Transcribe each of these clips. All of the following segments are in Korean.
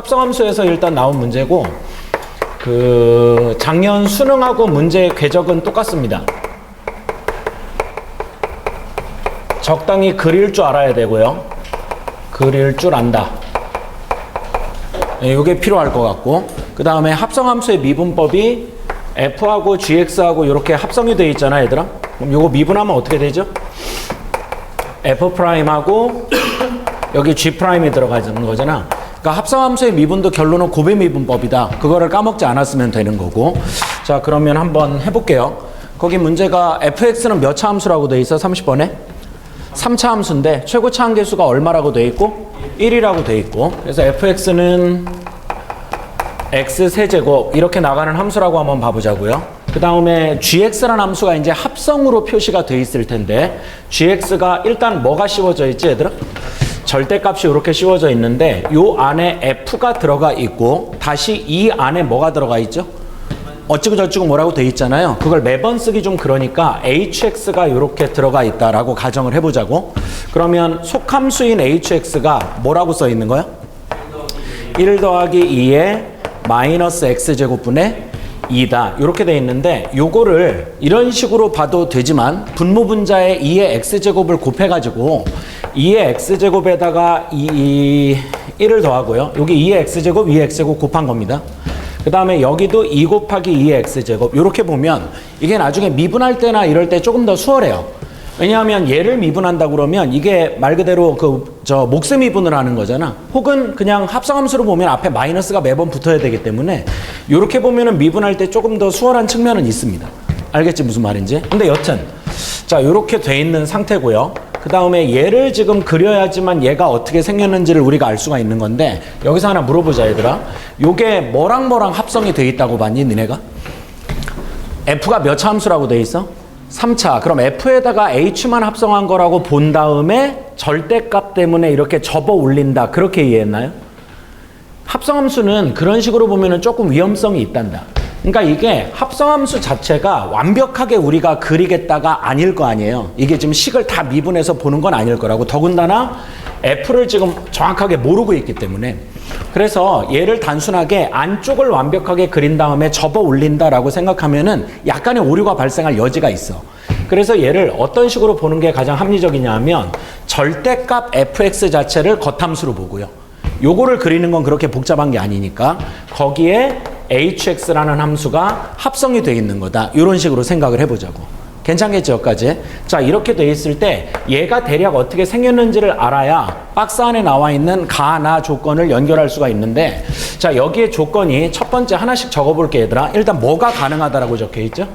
합성함수에서 일단 나온 문제고 그 작년 수능하고 문제 궤적은 똑같습니다. 적당히 그릴 줄 알아야 되고요. 그릴 줄 안다. 이게 필요할 것 같고, 그 다음에 합성함수의 미분법이 f하고 gx하고 이렇게 합성이 되어 있잖아, 얘들아. 그럼 이거 미분하면 어떻게 되죠? f'하고 여기 g'이 들어가는 거잖아. 그러니까 합성함수의 미분도 결론은 곱의 미분법이다. 그거를 까먹지 않았으면 되는 거고. 자, 그러면 한번 해볼게요. 거기 문제가 fx는 몇 차 함수라고 돼 있어? 30번에? 3차 함수인데 최고차 한계수가 얼마라고 돼 있고? 1이라고 돼 있고. 그래서 fx는 x세제곱 이렇게 나가는 함수라고 한번 봐보자고요. 그 다음에 gx라는 함수가 이제 합성으로 표시가 돼 있을 텐데 gx가 일단 뭐가 씌워져 있지, 얘들아? 절대값이 이렇게 씌워져 있는데 요 안에 f가 들어가 있고 다시 이 안에 뭐가 들어가 있죠? 어찌고 저찌고 뭐라고 돼 있잖아요. 그걸 매번 쓰기 좀 그러니까 hx가 이렇게 들어가 있다라고 가정을 해보자고. 그러면 속함수인 hx가 뭐라고 써 있는 거야? 1 더하기 2에 마이너스 x제곱분의 2다. 이렇게 돼 있는데 요거를 이런 식으로 봐도 되지만 분모분자에 2의 x제곱을 곱해가지고 2의 x제곱에다가 1을 더하고요. 여기 2의 x제곱, 2의 x제곱 곱한 겁니다. 그 다음에 여기도 2 곱하기 2의 x제곱. 이렇게 보면 이게 나중에 미분할 때나 이럴 때 조금 더 수월해요. 왜냐하면 얘를 미분한다 그러면 이게 말 그대로 몫의 미분을 하는 거잖아. 혹은 그냥 합성함수로 보면 앞에 마이너스가 매번 붙어야 되기 때문에 이렇게 보면은 미분할 때 조금 더 수월한 측면은 있습니다. 알겠지 무슨 말인지? 근데 여튼 자, 이렇게 돼 있는 상태고요. 그 다음에 얘를 지금 그려야지만 얘가 어떻게 생겼는지를 우리가 알 수가 있는 건데 여기서 하나 물어보자, 얘들아. 요게 뭐랑 합성이 돼 있다고 봤니, 니네가? f가 몇 차 함수라고 돼 있어? 3차. 그럼 f에다가 h만 합성한 거라고 본 다음에 절대값 때문에 이렇게 접어 올린다. 그렇게 이해했나요? 합성함수는 그런 식으로 보면은 조금 위험성이 있단다. 그러니까 이게 합성함수 자체가 완벽하게 우리가 그리겠다가 아닐 거 아니에요. 이게 지금 식을 다 미분해서 보는 건 아닐 거라고. 더군다나 f를 지금 정확하게 모르고 있기 때문에. 그래서 얘를 단순하게 안쪽을 완벽하게 그린 다음에 접어 올린다라고 생각하면은 약간의 오류가 발생할 여지가 있어. 그래서 얘를 어떤 식으로 보는 게 가장 합리적이냐 하면 절대값 fx 자체를 겉함수로 보고요. 요거를 그리는 건 그렇게 복잡한 게 아니니까 거기에 hx라는 함수가 합성이 돼 있는 거다. 이런 식으로 생각을 해보자고. 괜찮겠죠, 여기까지? 자, 이렇게 돼 있을 때 얘가 대략 어떻게 생겼는지를 알아야 박스 안에 나와 있는 가나 조건을 연결할 수가 있는데, 자, 여기에 조건이 첫 번째 하나씩 적어볼게, 얘들아. 일단 뭐가 가능하다라고 적혀 있죠?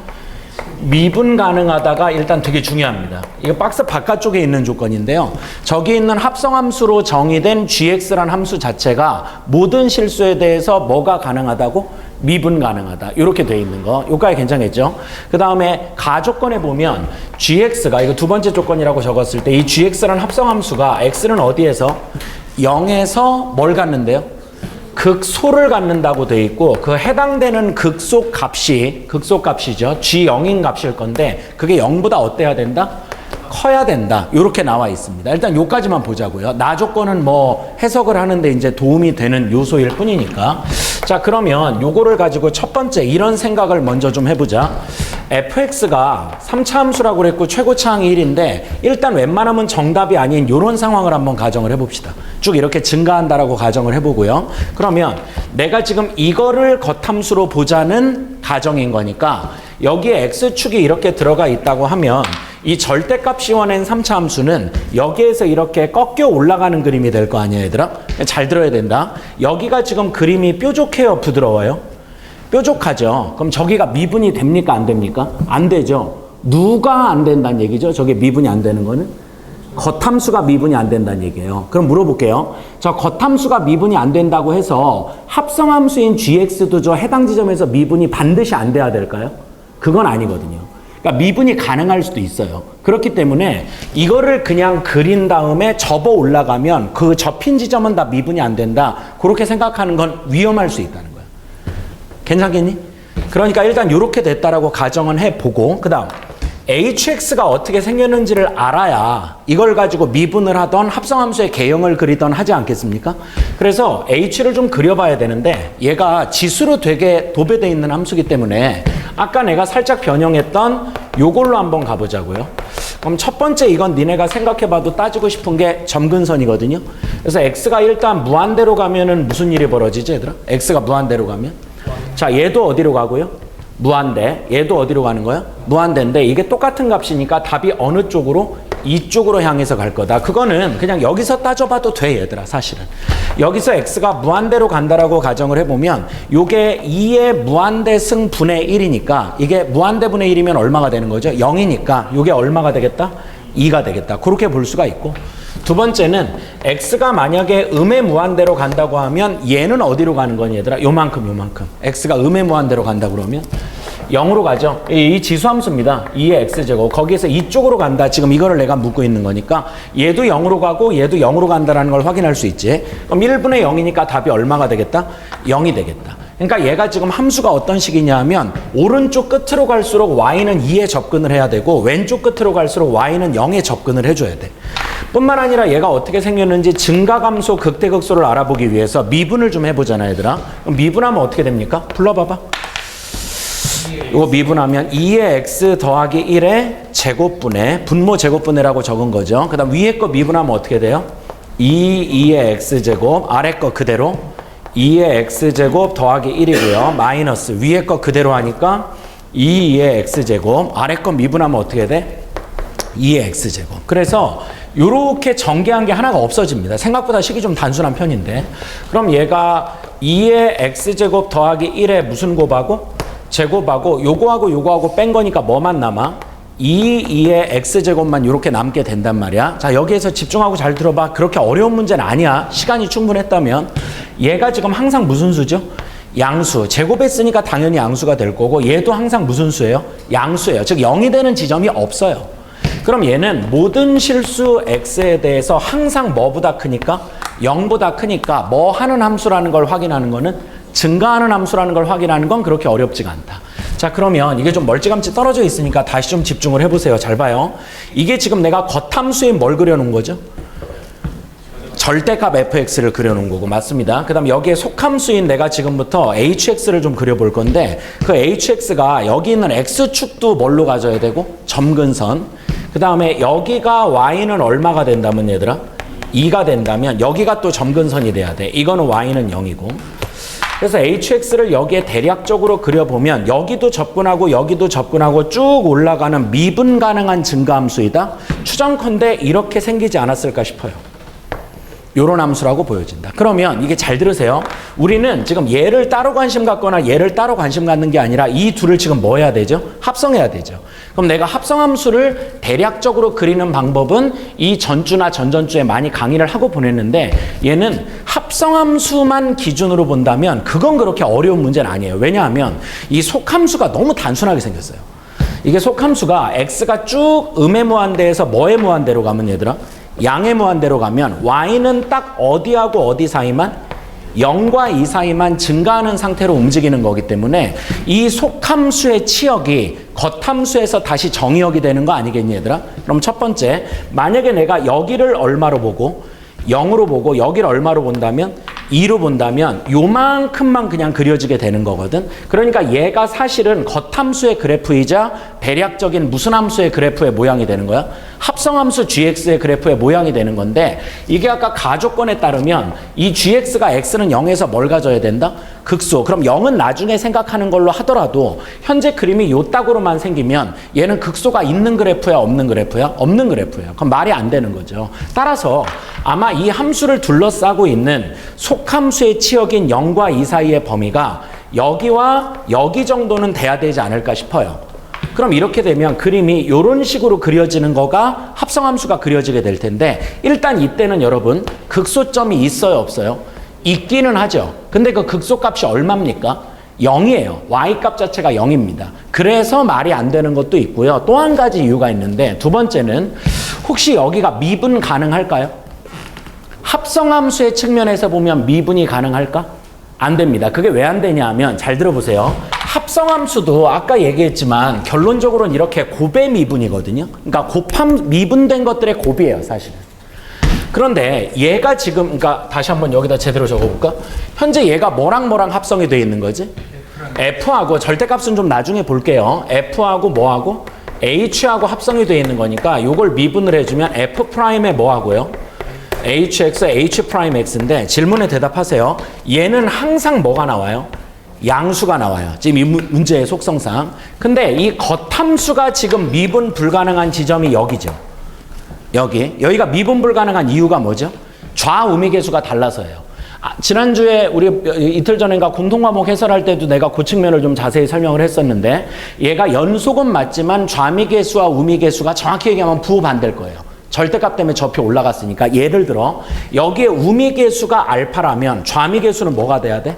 미분 가능하다가 일단 되게 중요합니다. 이거 박스 바깥쪽에 있는 조건인데요. 저기 있는 합성함수로 정의된 gx라는 함수 자체가 모든 실수에 대해서 뭐가 가능하다고? 미분 가능하다. 이렇게 돼 있는 거. 요까지 괜찮겠죠? 그 다음에 가조건에 보면 gx가 이거 두 번째 조건이라고 적었을 때 이 gx라는 합성함수가 x는 어디에서? 0에서 뭘 갖는데요? 극소를 갖는다고 돼 있고 그 해당되는 극소값이죠. g0인 값일 건데 그게 0보다 어때야 된다? 커야 된다. 이렇게 나와 있습니다. 일단 요까지만 보자고요. 나 조건은 뭐 해석을 하는데 이제 도움이 되는 요소일 뿐이니까. 자, 그러면 요거를 가지고 첫 번째 이런 생각을 먼저 좀 해보자. fx가 3차 함수라고 그랬고 최고차항이 1인데 일단 웬만하면 정답이 아닌 요런 상황을 한번 가정을 해봅시다. 쭉 이렇게 증가한다라고 가정을 해보고요. 그러면 내가 지금 이거를 겉함수로 보자는 가정인 거니까 여기에 x축이 이렇게 들어가 있다고 하면 이 절대값 씌워낸 3차 함수는 여기에서 이렇게 꺾여 올라가는 그림이 될 거 아니에요, 얘들아? 잘 들어야 된다. 여기가 지금 그림이 뾰족해요, 부드러워요? 뾰족하죠. 그럼 저기가 미분이 됩니까, 안 됩니까? 안 되죠. 누가 안 된다는 얘기죠? 저게 미분이 안 되는 거는? 겉함수가 미분이 안 된다는 얘기예요. 그럼 물어볼게요. 저 겉함수가 미분이 안 된다고 해서 합성함수인 gx도 저 해당 지점에서 미분이 반드시 안 돼야 될까요? 그건 아니거든요. 그러니까 미분이 가능할 수도 있어요. 그렇기 때문에 이거를 그냥 그린 다음에 접어 올라가면 그 접힌 지점은 다 미분이 안 된다. 그렇게 생각하는 건 위험할 수 있다는 거야. 괜찮겠니? 그러니까 일단 이렇게 됐다라고 가정은 해보고 그 다음 hx가 어떻게 생겼는지를 알아야 이걸 가지고 미분을 하던 합성함수의 개형을 그리던 하지 않겠습니까? 그래서 h를 좀 그려봐야 되는데 얘가 지수로 되게 도배되어 있는 함수기 때문에 아까 내가 살짝 변형했던 요걸로 한번 가보자고요. 그럼 첫 번째 이건 니네가 생각해봐도 따지고 싶은 게 점근선이거든요. 그래서 x가 일단 무한대로 가면은 무슨 일이 벌어지지 얘들아? x가 무한대로 가면? 자, 얘도 어디로 가고요? 무한대. 얘도 어디로 가는 거야? 무한대인데 이게 똑같은 값이니까 답이 어느 쪽으로? 이쪽으로 향해서 갈 거다. 그거는 그냥 여기서 따져봐도 돼 얘들아 사실은. 여기서 x가 무한대로 간다라고 가정을 해보면 요게 2의 무한대승 분의 1이니까 이게 무한대 분의 1이면 얼마가 되는 거죠? 0이니까 요게 얼마가 되겠다? 2가 되겠다. 그렇게 볼 수가 있고, 두 번째는 x가 만약에 음의 무한대로 간다고 하면 얘는 어디로 가는 거니 얘들아? 요만큼. x가 음의 무한대로 간다 그러면 0으로 가죠. 이 지수함수입니다. 2의 x제곱. 거기에서 이쪽으로 간다. 지금 이거를 내가 묻고 있는 거니까 얘도 0으로 가고 얘도 0으로 간다라는 걸 확인할 수 있지. 그럼 1분의 0이니까 답이 얼마가 되겠다? 0이 되겠다. 그러니까 얘가 지금 함수가 어떤 식이냐 하면 오른쪽 끝으로 갈수록 y는 2에 접근을 해야 되고 왼쪽 끝으로 갈수록 y는 0에 접근을 해줘야 돼. 뿐만 아니라 얘가 어떻게 생겼는지 증가감소, 극대극소를 알아보기 위해서 미분을 좀 해보잖아 얘들아. 그럼 미분하면 어떻게 됩니까? 불러봐봐. 이거 미분하면 2의 x 더하기 1의 제곱분의 분모 제곱분해라고 적은 거죠. 그 다음 위에 거 미분하면 어떻게 돼요? 2의 x제곱, 아래 거 그대로 2의 x제곱 더하기 1이고요. 마이너스 위에 거 그대로 하니까 2의 x제곱, 아래 거 미분하면 어떻게 돼? 2의 x제곱. 그래서 요렇게 전개한 게 하나가 없어집니다. 생각보다 식이 좀 단순한 편인데. 그럼 얘가 2의 x제곱 더하기 1의 무슨 곱하고? 제곱하고 요거하고 뺀 거니까 뭐만 남아? 2의 x제곱만 이렇게 남게 된단 말이야. 자, 여기에서 집중하고 잘 들어봐. 그렇게 어려운 문제는 아니야. 시간이 충분했다면. 얘가 지금 항상 무슨 수죠? 양수. 제곱했으니까 당연히 양수가 될 거고 얘도 항상 무슨 수예요? 양수예요. 즉 0이 되는 지점이 없어요. 그럼 얘는 모든 실수 x에 대해서 항상 뭐보다 크니까? 0보다 크니까 뭐 하는 함수라는 걸 확인하는 거는 증가하는 함수라는 걸 확인하는 건 그렇게 어렵지가 않다. 자, 그러면 이게 좀 멀찌감치 떨어져 있으니까 다시 좀 집중을 해보세요. 잘 봐요. 이게 지금 내가 겉함수인 뭘 그려놓은 거죠? 절대값 fx를 그려놓은 거고 맞습니다. 그 다음 여기에 속함수인 내가 지금부터 hx를 좀 그려볼 건데 그 hx가 여기 있는 x축도 뭘로 가져야 되고? 점근선. 그 다음에 여기가 y는 얼마가 된다면 얘들아? 2가 된다면 여기가 또 점근선이 돼야 돼. 이거는 y는 0이고. 그래서 hx를 여기에 대략적으로 그려보면 여기도 접근하고 여기도 접근하고 쭉 올라가는 미분 가능한 증가함수이다. 추정컨대 이렇게 생기지 않았을까 싶어요. 요런 함수라고 보여진다. 그러면 이게 잘 들으세요. 우리는 지금 얘를 따로 관심 갖거나 얘를 따로 관심 갖는 게 아니라 이 둘을 지금 뭐 해야 되죠? 합성해야 되죠. 그럼 내가 합성함수를 대략적으로 그리는 방법은 이 전주나 전전주에 많이 강의를 하고 보냈는데 얘는 합성함수만 기준으로 본다면 그건 그렇게 어려운 문제는 아니에요. 왜냐하면 이 속함수가 너무 단순하게 생겼어요. 이게 속함수가 x가 쭉 음의 무한대에서 뭐의 무한대로 가면 얘들아? 양의 무한대로 가면 y는 딱 어디하고 어디 사이만? 0과 2 사이만 증가하는 상태로 움직이는 거기 때문에 이 속함수의 치역이 겉함수에서 다시 정의역이 되는 거 아니겠니 얘들아? 그럼 첫 번째, 만약에 내가 여기를 얼마로 보고 0으로 보고 여기를 얼마로 본다면 2로 본다면 요만큼만 그냥 그려지게 되는 거거든. 그러니까 얘가 사실은 겉함수의 그래프이자 대략적인 무슨 함수의 그래프의 모양이 되는 거야? 합성함수 gx의 그래프의 모양이 되는 건데 이게 아까 가조건에 따르면 이 gx가 x는 0에서 뭘 가져야 된다? 극소. 그럼 0은 나중에 생각하는 걸로 하더라도 현재 그림이 요 딱으로만 생기면 얘는 극소가 있는 그래프야 없는 그래프야? 없는 그래프야. 그럼 말이 안 되는 거죠. 따라서 아마 이 함수를 둘러싸고 있는 속함수의 치역인 0과 2 사이의 범위가 여기와 여기 정도는 돼야 되지 않을까 싶어요. 그럼 이렇게 되면 그림이 이런 식으로 그려지는 거가 합성함수가 그려지게 될 텐데 일단 이때는 여러분 극소점이 있어요 없어요? 있기는 하죠. 근데 그 극소값이 얼마입니까? 0이에요. y값 자체가 0입니다. 그래서 말이 안 되는 것도 있고요. 또 한 가지 이유가 있는데 두 번째는 혹시 여기가 미분 가능할까요? 합성함수의 측면에서 보면 미분이 가능할까? 안 됩니다. 그게 왜 안 되냐 하면 잘 들어보세요. 합성함수도 아까 얘기했지만 결론적으로는 이렇게 곱의 미분이거든요. 그러니까 미분된 것들의 곱이에요, 사실은. 그런데 얘가 지금, 그러니까 다시 한번 여기다 제대로 적어볼까? 현재 얘가 뭐랑 뭐랑 합성이 되어 있는 거지? F하고, 절대값은 좀 나중에 볼게요. F하고 뭐하고? H하고 합성이 되어 있는 거니까 이걸 미분을 해주면 F'에 뭐하고요? HX, H'X인데 질문에 대답하세요. 얘는 항상 뭐가 나와요? 양수가 나와요. 지금 이 문제의 속성상. 근데 이 겉함수가 지금 미분 불가능한 지점이 여기죠. 여기가 미분 불가능한 이유가 뭐죠? 좌우미계수가 달라서예요. 지난주에 우리 이틀 전인가 공통과목 해설할 때도 내가 그 측면을 좀 자세히 설명을 했었는데 얘가 연속은 맞지만 좌미계수와 우미계수가 정확히 얘기하면 부호반대일 거예요. 절대값 때문에 저표 올라갔으니까 예를 들어 여기에 우미계수가 알파라면 좌미계수는 뭐가 돼야 돼?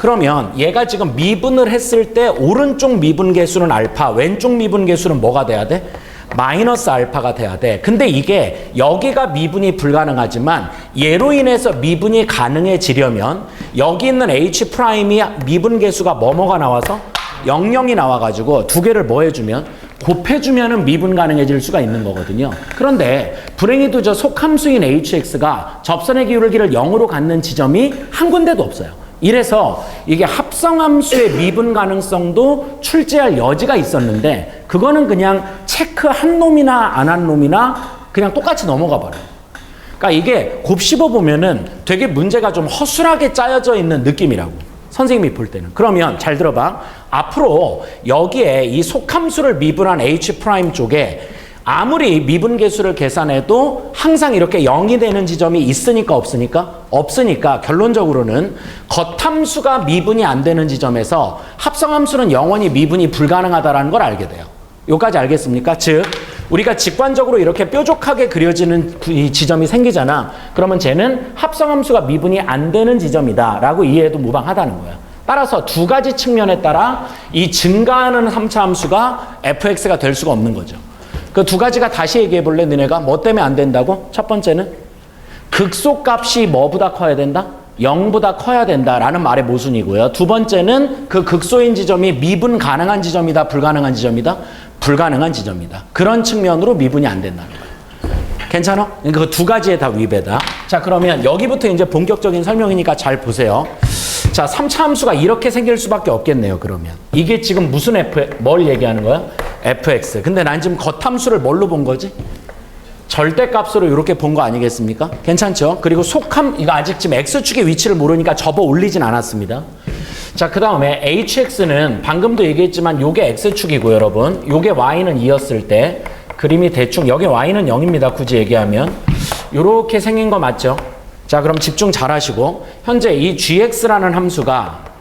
그러면 얘가 지금 미분을 했을 때 오른쪽 미분계수는 알파, 왼쪽 미분계수는 뭐가 돼야 돼? 마이너스 알파가 돼야 돼. 근데 이게 여기가 미분이 불가능하지만 얘로 인해서 미분이 가능해지려면 여기 있는 H'이 미분계수가 뭐뭐가 나와서 00이 나와가지고 두 개를 뭐 해주면? 곱해주면은 미분 가능해질 수가 있는 거거든요. 그런데 불행히도 저 속함수인 HX가 접선의 기울기를 0으로 갖는 지점이 한 군데도 없어요. 이래서 이게 합성함수의 미분 가능성도 출제할 여지가 있었는데 그거는 그냥 체크 한 놈이나 안 한 놈이나 그냥 똑같이 넘어가 버려요. 그러니까 이게 곱씹어 보면은 되게 문제가 좀 허술하게 짜여져 있는 느낌이라고. 선생님이 볼 때는. 그러면 잘 들어봐. 앞으로 여기에 이 속함수를 미분한 H' 쪽에 아무리 미분계수를 계산해도 항상 이렇게 0이 되는 지점이 있으니까 없으니까? 없으니까 결론적으로는 겉함수가 미분이 안 되는 지점에서 합성함수는 영원히 미분이 불가능하다는 걸 알게 돼요. 여기까지 알겠습니까? 즉 우리가 직관적으로 이렇게 뾰족하게 그려지는 이 지점이 생기잖아. 그러면 쟤는 합성함수가 미분이 안 되는 지점이다 라고 이해해도 무방하다는 거야. 따라서 두 가지 측면에 따라 이 증가하는 3차 함수가 fx가 될 수가 없는 거죠. 그 두 가지가 다시 얘기해 볼래? 너네가 뭐 때문에 안 된다고? 첫 번째는 극소값이 뭐보다 커야 된다? 0보다 커야 된다라는 말의 모순이고요. 두 번째는 그 극소인 지점이 미분 가능한 지점이다, 불가능한 지점이다? 불가능한 지점이다. 그런 측면으로 미분이 안 된다는 거예요. 괜찮아? 그 두 가지에 다 위배다. 자, 그러면 여기부터 이제 본격적인 설명이니까 잘 보세요. 자, 3차 함수가 이렇게 생길 수밖에 없겠네요, 그러면. 이게 지금 무슨 뭘 얘기하는 거야? fx. 근데 난 지금 겉함수를 뭘로 본 거지? 절대값으로 이렇게 본 거 아니겠습니까? 괜찮죠? 그리고 속함, 이거 아직 지금 x축의 위치를 모르니까 접어 올리진 않았습니다. 자, 그 다음에 hx는 방금도 얘기했지만 요게 x축이고 여러분. 요게 y는 2였을 때 그림이 대충 여기 y는 0입니다. 굳이 얘기하면. 요렇게 생긴 거 맞죠? 자, 그럼 집중 잘 하시고 현재 이 gx라는 함수가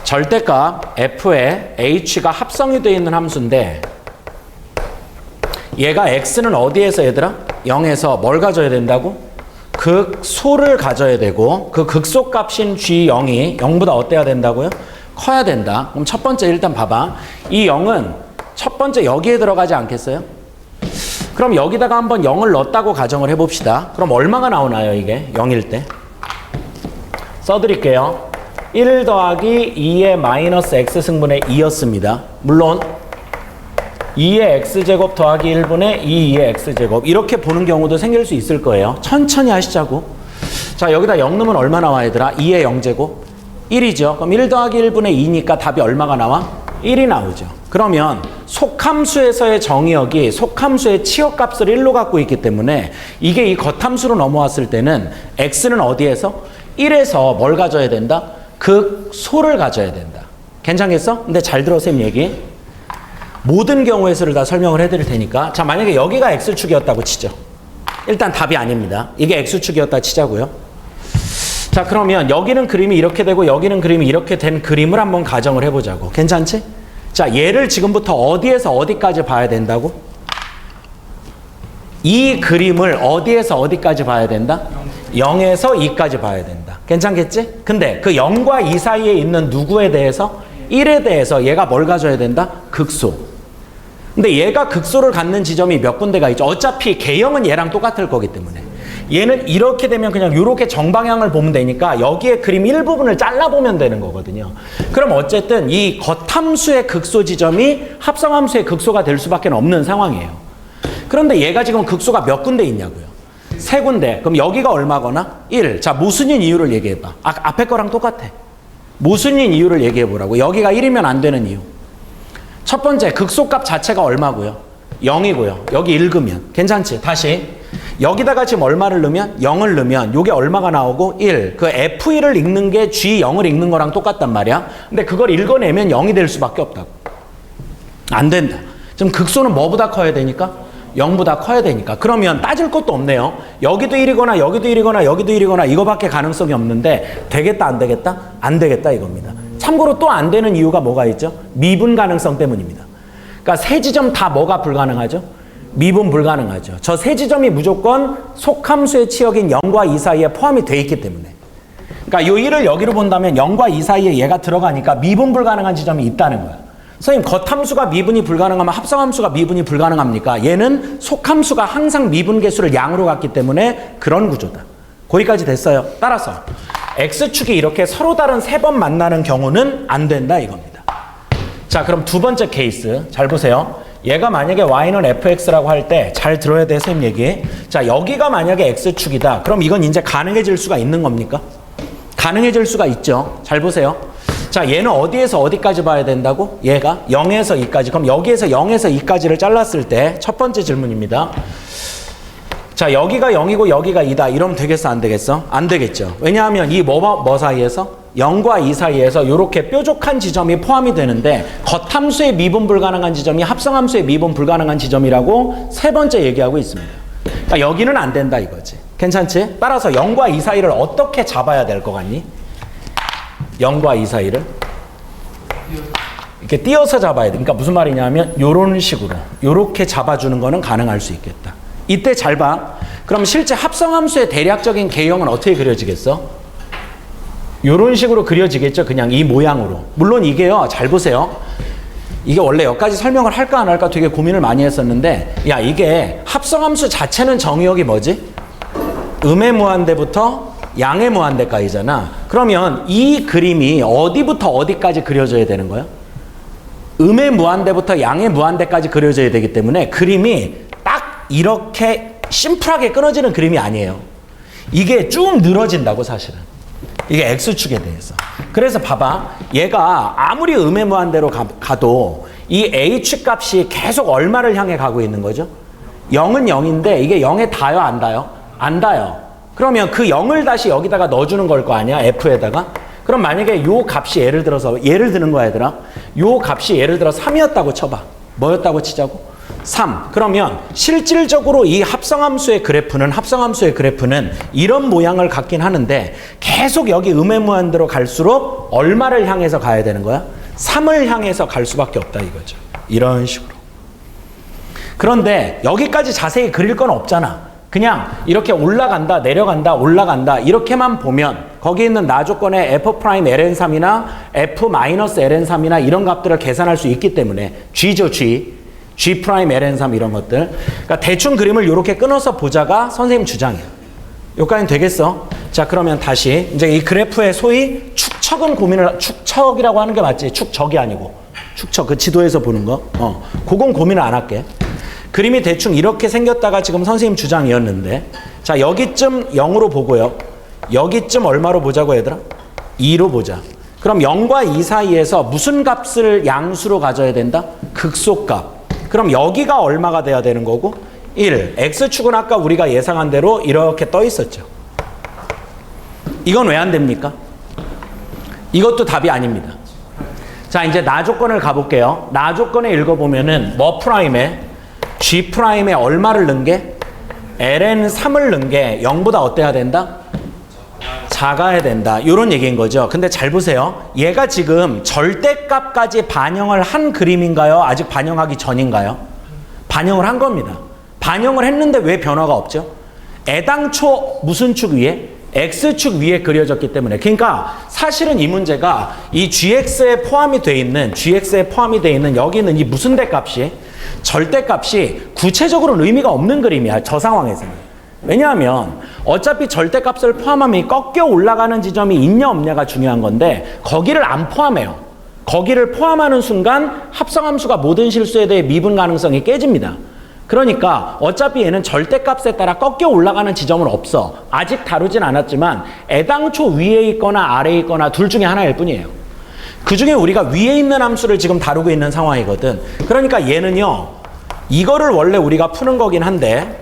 절대값 f에 h가 합성이 되어 있는 함수인데 얘가 x는 어디에서 얘들아? 0에서 뭘 가져야 된다고? 극소를 가져야 되고 그 극소값인 g0이 0보다 어때야 된다고요? 커야 된다. 그럼 첫 번째 일단 봐봐. 이 0은 첫 번째 여기에 들어가지 않겠어요? 그럼 여기다가 한번 0을 넣었다고 가정을 해봅시다. 그럼 얼마가 나오나요 이게? 0일 때? 써드릴게요. 1 더하기 2의 마이너스 x승분의 2였습니다. 물론 2의 x제곱 더하기 1분의 2의 x제곱 이렇게 보는 경우도 생길 수 있을 거예요. 천천히 하시자고. 자, 여기다 0 넣으면 얼마 나와 얘들아? 2의 0제곱? 1이죠. 그럼 1 더하기 1분의 2니까 답이 얼마가 나와? 1이 나오죠. 그러면 속함수에서의 정의역이 속함수의 치역값을 1로 갖고 있기 때문에 이게 이 겉함수로 넘어왔을 때는 x는 어디에서? 1에서 뭘 가져야 된다? 극소를 가져야 된다. 괜찮겠어? 근데 잘 들어 쌤 얘기. 모든 경우의 수를 다 설명을 해드릴 테니까. 자, 만약에 여기가 x축이었다고 치죠. 일단 답이 아닙니다. 이게 x축이었다 치자고요. 자, 그러면 여기는 그림이 이렇게 되고 여기는 그림이 이렇게 된 그림을 한번 가정을 해보자고. 괜찮지? 자, 얘를 지금부터 어디에서 어디까지 봐야 된다고? 이 그림을 어디에서 어디까지 봐야 된다? 0에서 2까지 봐야 된다. 괜찮겠지? 근데 그 0과 2 사이에 있는 누구에 대해서? 1에 대해서 얘가 뭘 가져야 된다? 극소. 근데 얘가 극소를 갖는 지점이 몇 군데가 있죠. 어차피 개형은 얘랑 똑같을 거기 때문에. 얘는 이렇게 되면 그냥 이렇게 정방향을 보면 되니까 여기에 그림 일부분을 잘라보면 되는 거거든요. 그럼 어쨌든 이 겉함수의 극소 지점이 합성함수의 극소가 될 수밖에 없는 상황이에요. 그런데 얘가 지금 극소가 몇 군데 있냐고요. 3군데. 그럼 여기가 얼마거나? 1. 자, 모순인 이유를 얘기해봐. 앞에 거랑 똑같아. 모순인 이유를 얘기해보라고. 여기가 1이면 안 되는 이유. 첫 번째, 극소값 자체가 얼마고요? 0이고요. 여기 1그면. 괜찮지? 다시. 여기다가 지금 얼마를 넣으면? 0을 넣으면 요게 얼마가 나오고? 1. 그 F1을 읽는 게 G0을 읽는 거랑 똑같단 말이야. 근데 그걸 읽어내면 0이 될 수밖에 없다고. 안 된다. 지금 극소는 뭐보다 커야 되니까? 0보다 커야 되니까. 그러면 따질 것도 없네요. 여기도 1이거나 여기도 1이거나 여기도 1이거나 이거밖에 가능성이 없는데 되겠다 안 되겠다? 안 되겠다 이겁니다. 참고로 또 안 되는 이유가 뭐가 있죠? 미분 가능성 때문입니다. 그러니까 세 지점 다 뭐가 불가능하죠? 미분 불가능하죠. 저 세 지점이 무조건 속함수의 치역인 0과 2 사이에 포함이 돼 있기 때문에. 그러니까 요 1을 여기로 본다면 0과 2 사이에 얘가 들어가니까 미분 불가능한 지점이 있다는 거야. 선생님, 겉함수가 미분이 불가능하면 합성함수가 미분이 불가능합니까? 얘는 속함수가 항상 미분 개수를 양으로 갖기 때문에 그런 구조다. 거기까지 됐어요. 따라서 X축이 이렇게 서로 다른 3번 만나는 경우는 안 된다 이겁니다. 자, 그럼 두 번째 케이스 잘 보세요. 얘가 만약에 y는 fx라고 할 때 잘 들어야 돼, 선생님 얘기. 자, 여기가 만약에 x축이다. 그럼 이건 이제 가능해질 수가 있는 겁니까? 가능해질 수가 있죠. 잘 보세요. 자, 얘는 어디에서 어디까지 봐야 된다고? 얘가 0에서 2까지. 그럼 여기에서 0에서 2까지를 잘랐을 때 첫 번째 질문입니다. 자, 여기가 0이고 여기가 2다. 이러면 되겠어, 안 되겠어? 안 되겠죠. 왜냐하면 이 뭐 사이에서? 0과 2 사이에서 이렇게 뾰족한 지점이 포함이 되는데 겉함수의 미분 불가능한 지점이 합성함수의 미분 불가능한 지점이라고 세 번째 얘기하고 있습니다. 그러니까 여기는 안 된다 이거지. 괜찮지? 따라서 0과 2 사이를 어떻게 잡아야 될 것 같니? 0과 2 사이를 이렇게 띄어서 잡아야 돼. 그러니까 무슨 말이냐면 이런 식으로 이렇게 잡아주는 거는 가능할 수 있겠다. 이때 잘 봐. 그럼 실제 합성함수의 대략적인 개형은 어떻게 그려지겠어? 이런 식으로 그려지겠죠. 그냥 이 모양으로. 물론 이게요. 잘 보세요. 이게 원래 여기까지 설명을 할까 안 할까 되게 고민을 많이 했었는데 야, 이게 합성함수 자체는 정의역이 뭐지? 음의 무한대부터 양의 무한대까지잖아. 그러면 이 그림이 어디부터 어디까지 그려져야 되는 거야? 음의 무한대부터 양의 무한대까지 그려져야 되기 때문에 그림이 딱 이렇게 심플하게 끊어지는 그림이 아니에요. 이게 쭉 늘어진다고 사실은. 이게 X축에 대해서. 그래서 봐봐. 얘가 아무리 음의 무한대로 가도 이 A축 값이 계속 얼마를 향해 가고 있는 거죠? 0은 0인데 이게 0에 닿아요? 안 닿아요? 안 닿아요. 그러면 그 0을 다시 여기다가 넣어주는 걸 거 아니야? F에다가. 그럼 만약에 요 값이 예를 들어서 예를 드는 거야 얘들아. 요 값이 예를 들어 3이었다고 쳐봐. 뭐였다고 치자고? 3. 그러면 실질적으로 이 합성함수의 그래프는 이런 모양을 갖긴 하는데 계속 여기 음의 무한대로 갈수록 얼마를 향해서 가야 되는 거야? 3을 향해서 갈 수밖에 없다 이거죠. 이런 식으로. 그런데 여기까지 자세히 그릴 건 없잖아. 그냥 이렇게 올라간다 내려간다 올라간다 이렇게만 보면 거기 있는 나 조건의 F'-ln3이나 F-ln3이나 이런 값들을 계산할 수 있기 때문에 G죠 G. G'-ln3 이런 것들. 그러니까 대충 그림을 이렇게 끊어서 보자가 선생님 주장이에요. 여기까지는 되겠어? 자, 그러면 다시 이제 이 그래프의 소위 축척이라고 하는 게 맞지? 축적이 아니고 축척, 그 지도에서 보는 거. 그건 고민을 안 할게. 그림이 대충 이렇게 생겼다가 지금 선생님 주장이었는데 자, 여기쯤 0으로 보고요. 여기쯤 얼마로 보자고 얘들아? 2로 보자. 그럼 0과 2 사이에서 무슨 값을 양수로 가져야 된다? 극소값. 그럼 여기가 얼마가 돼야 되는 거고? 1. X축은 아까 우리가 예상한 대로 이렇게 떠 있었죠. 이건 왜 안 됩니까? 이것도 답이 아닙니다. 자, 이제 나 조건을 가볼게요. 나 조건에 읽어보면은 뭐 프라임에 G 프라임에 얼마를 넣은 게? ln3을 넣은 게 0보다 어때야 된다? 작아야 된다. 이런 얘기인 거죠. 근데 잘 보세요. 얘가 지금 절대값까지 반영을 한 그림인가요? 아직 반영하기 전인가요? 반영을 한 겁니다. 반영을 했는데 왜 변화가 없죠? 애당초 무슨 축 위에? X축 위에 그려졌기 때문에. 그러니까 사실은 이 문제가 이 GX에 포함이 돼 있는 여기 있는 이 무슨 대값이 절대값이 구체적으로는 의미가 없는 그림이야. 저 상황에서는. 왜냐하면 어차피 절대값을 포함하면 꺾여 올라가는 지점이 있냐 없냐가 중요한 건데 거기를 안 포함해요. 거기를 포함하는 순간 합성함수가 모든 실수에 대해 미분 가능성이 깨집니다. 그러니까 어차피 얘는 절대값에 따라 꺾여 올라가는 지점은 없어. 아직 다루진 않았지만 애당초 위에 있거나 아래에 있거나 둘 중에 하나일 뿐이에요. 그 중에 우리가 위에 있는 함수를 지금 다루고 있는 상황이거든. 그러니까 얘는요, 이거를 원래 우리가 푸는 거긴 한데,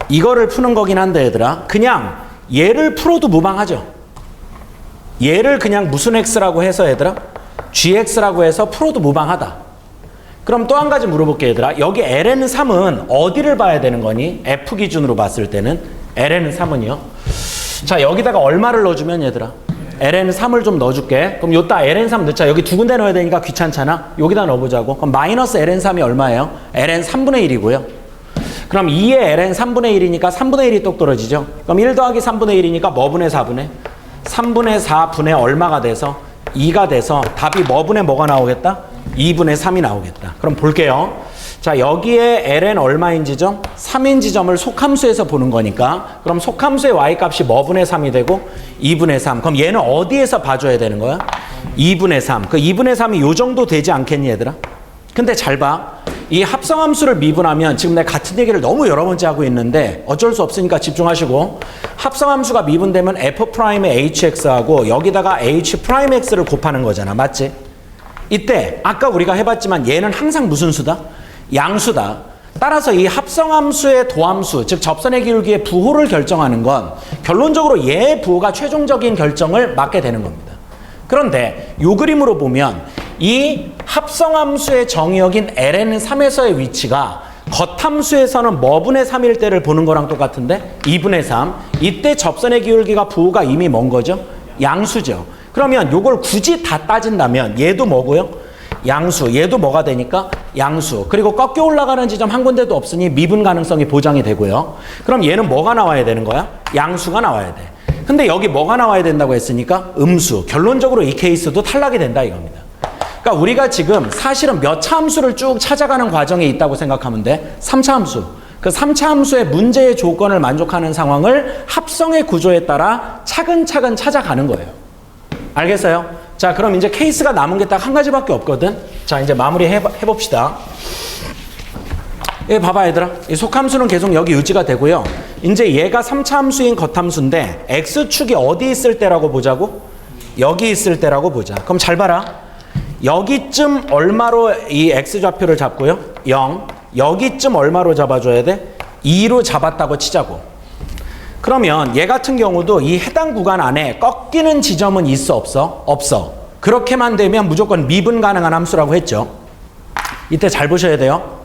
이거를 푸는 거긴 한데 얘들아, 그냥 얘를 풀어도 무방하죠. 얘를 그냥 무슨 x라고 해서 얘들아, gx라고 해서 풀어도 무방하다. 그럼 또 한 가지 물어볼게 얘들아. 여기 ln3은 어디를 봐야 되는 거니? f 기준으로 봤을 때는 ln3은요. 자, 여기다가 얼마를 넣어주면 얘들아, ln3을 좀 넣어줄게. 그럼 요따 ln3 넣자. 여기 두 군데 넣어야 되니까 귀찮잖아. 여기다 넣어보자고. 그럼 마이너스 ln3이 얼마예요? ln 3분의 1이고요. 그럼 2의 ln 3분의 1이니까 3분의 1이 똑 떨어지죠. 그럼 1 더하기 3분의 1이니까 뭐 분의 4분의? 3분의 4분의 얼마가 돼서? 2가 돼서 답이 뭐 분의 뭐가 나오겠다? 2분의 3이 나오겠다. 그럼 볼게요. 자, 여기에 ln 얼마인지점? 3인 지점을 속함수에서 보는 거니까 그럼 속함수의 y값이 뭐 분의 3이 되고? 2분의 3. 그럼 얘는 어디에서 봐줘야 되는 거야? 2분의 3. 그 2분의 3이 요 정도 되지 않겠니 얘들아? 근데 잘 봐. 이 합성함수를 미분하면 지금 내가 같은 얘기를 너무 여러 번째 하고 있는데 어쩔 수 없으니까 집중하시고, 합성함수가 미분되면 f'의 hx하고 여기다가 h'x를 곱하는 거잖아. 맞지? 이때 아까 우리가 해봤지만 얘는 항상 무슨 수다? 양수다. 따라서 이 합성함수의 도함수, 즉 접선의 기울기의 부호를 결정하는 건 결론적으로 얘의 부호가 최종적인 결정을 맡게 되는 겁니다. 그런데 이 그림으로 보면 이 합성함수의 정의역인 ln3에서의 위치가 겉함수에서는 뭐 분의 3일 때를 보는 거랑 똑같은데 2분의 3. 이때 접선의 기울기가 부호가 이미 뭔 거죠? 양수죠. 그러면 요걸 굳이 다 따진다면 얘도 뭐고요? 양수. 얘도 뭐가 되니까? 양수. 그리고 꺾여 올라가는 지점 한 군데도 없으니 미분 가능성이 보장이 되고요. 그럼 얘는 뭐가 나와야 되는 거야? 양수가 나와야 돼. 근데 여기 뭐가 나와야 된다고 했으니까 음수. 결론적으로 이 케이스도 탈락이 된다 이겁니다. 그러니까 우리가 지금 사실은 몇 차 함수를 쭉 찾아가는 과정에 있다고 생각하면 돼. 3차 함수. 그 3차 함수의 문제의 조건을 만족하는 상황을 합성의 구조에 따라 차근차근 찾아가는 거예요. 알겠어요? 자, 그럼 이제 케이스가 남은 게 딱 한 가지밖에 없거든. 자, 이제 마무리 해봅시다. 예, 봐봐 얘들아. 이 속함수는 계속 여기 유지가 되고요. 이제 얘가 3차 함수인 겉함수인데 x축이 어디 있을 때라고 보자고? 여기 있을 때라고 보자. 그럼 잘 봐라. 여기쯤 얼마로 이 x좌표를 잡고요? 0. 여기쯤 얼마로 잡아줘야 돼? 2로 잡았다고 치자고. 그러면 얘 같은 경우도 이 해당 구간 안에 꺾이는 지점은 있어 없어? 없어. 그렇게만 되면 무조건 미분 가능한 함수라고 했죠. 이때 잘 보셔야 돼요.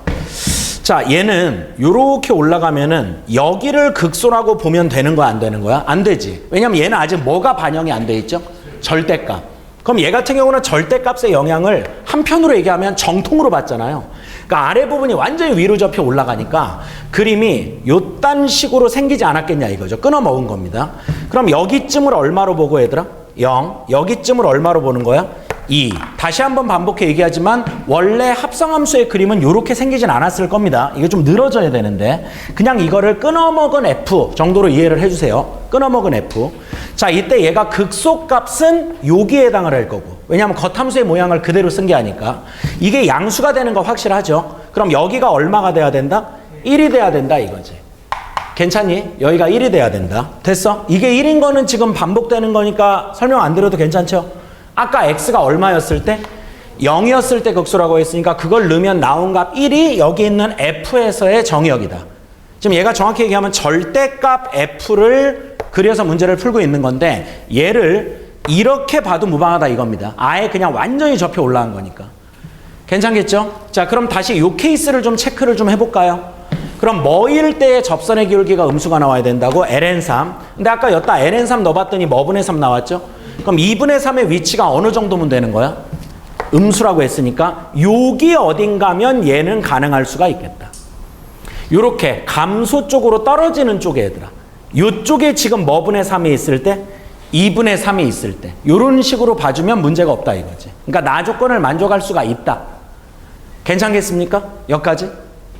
자, 얘는 요렇게 올라가면은 여기를 극소라고 보면 되는 거야, 안 되는 거야? 안 되지. 왜냐면 얘는 아직 뭐가 반영이 안 돼 있죠? 절대값. 그럼 얘 같은 경우는 절대값의 영향을 한편으로 얘기하면 정통으로 받잖아요. 그러니까 아래 부분이 완전히 위로 접혀 올라가니까 그림이 요딴 식으로 생기지 않았겠냐 이거죠. 끊어먹은 겁니다. 그럼 여기쯤을 얼마로 보고 얘들아? 0. 여기쯤을 얼마로 보는 거야? 2. 다시 한번 반복해 얘기하지만 원래 합성함수의 그림은 이렇게 생기진 않았을 겁니다. 이게 좀 늘어져야 되는데 그냥 이거를 끊어먹은 f 정도로 이해를 해주세요. 끊어먹은 f. 자, 이때 얘가 극소값은 여기에 해당을 할 거고, 왜냐하면 겉함수의 모양을 그대로 쓴 게 아니까. 이게 양수가 되는 거 확실하죠? 그럼 여기가 얼마가 돼야 된다? 1이 돼야 된다 이거지. 괜찮니? 여기가 1이 돼야 된다. 됐어? 이게 1인 거는 지금 반복되는 거니까 설명 안 드려도 괜찮죠? 아까 x가 얼마였을 때? 0이었을 때 극소라고 했으니까 그걸 넣으면 나온 값 1이 여기 있는 f에서의 정의역이다. 지금 얘가 정확히 얘기하면 절대값 f를 그려서 문제를 풀고 있는 건데 얘를 이렇게 봐도 무방하다 이겁니다. 아예 그냥 완전히 접혀 올라간 거니까. 괜찮겠죠? 자, 그럼 다시 이 케이스를 좀 체크를 좀 해볼까요? 그럼 뭐일 때의 접선의 기울기가 음수가 나와야 된다고? ln3. 근데 아까 여따 ln3 넣어봤더니 뭐 분의 3 나왔죠? 그럼 2분의 3의 위치가 어느 정도면 되는 거야? 음수라고 했으니까 여기 어딘가면 얘는 가능할 수가 있겠다. 요렇게 감소 쪽으로 떨어지는 쪽에 얘들아. 요쪽에 지금 뭐 분의 3이 있을 때? 2분의 3이 있을 때. 요런 식으로 봐주면 문제가 없다 이거지. 그러니까 나 조건을 만족할 수가 있다. 괜찮겠습니까? 여기까지?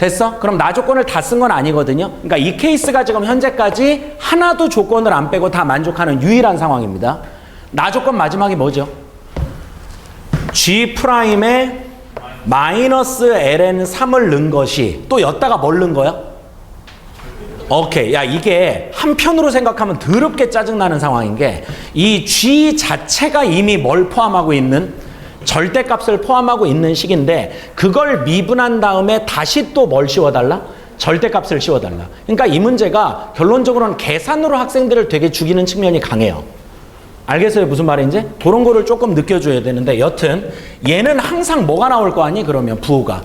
됐어? 그럼 나 조건을 다 쓴 건 아니거든요. 그러니까 이 케이스가 지금 현재까지 하나도 조건을 안 빼고 다 만족하는 유일한 상황입니다. 나 조건 마지막이 뭐죠? G'에 마이너스 ln3을 넣은 것이 또 였다가 뭘 넣은 거야? 오케이. 야, 이게 한편으로 생각하면 더럽게 짜증나는 상황인 게 이 G 자체가 이미 뭘 포함하고 있는? 절대값을 포함하고 있는 식인데 그걸 미분한 다음에 다시 또 뭘 씌워달라? 절대값을 씌워달라. 그러니까 이 문제가 결론적으로는 계산으로 학생들을 되게 죽이는 측면이 강해요. 알겠어요? 무슨 말인지? 그런 거를 조금 느껴줘야 되는데 여튼 얘는 항상 뭐가 나올 거 아니? 그러면 부호가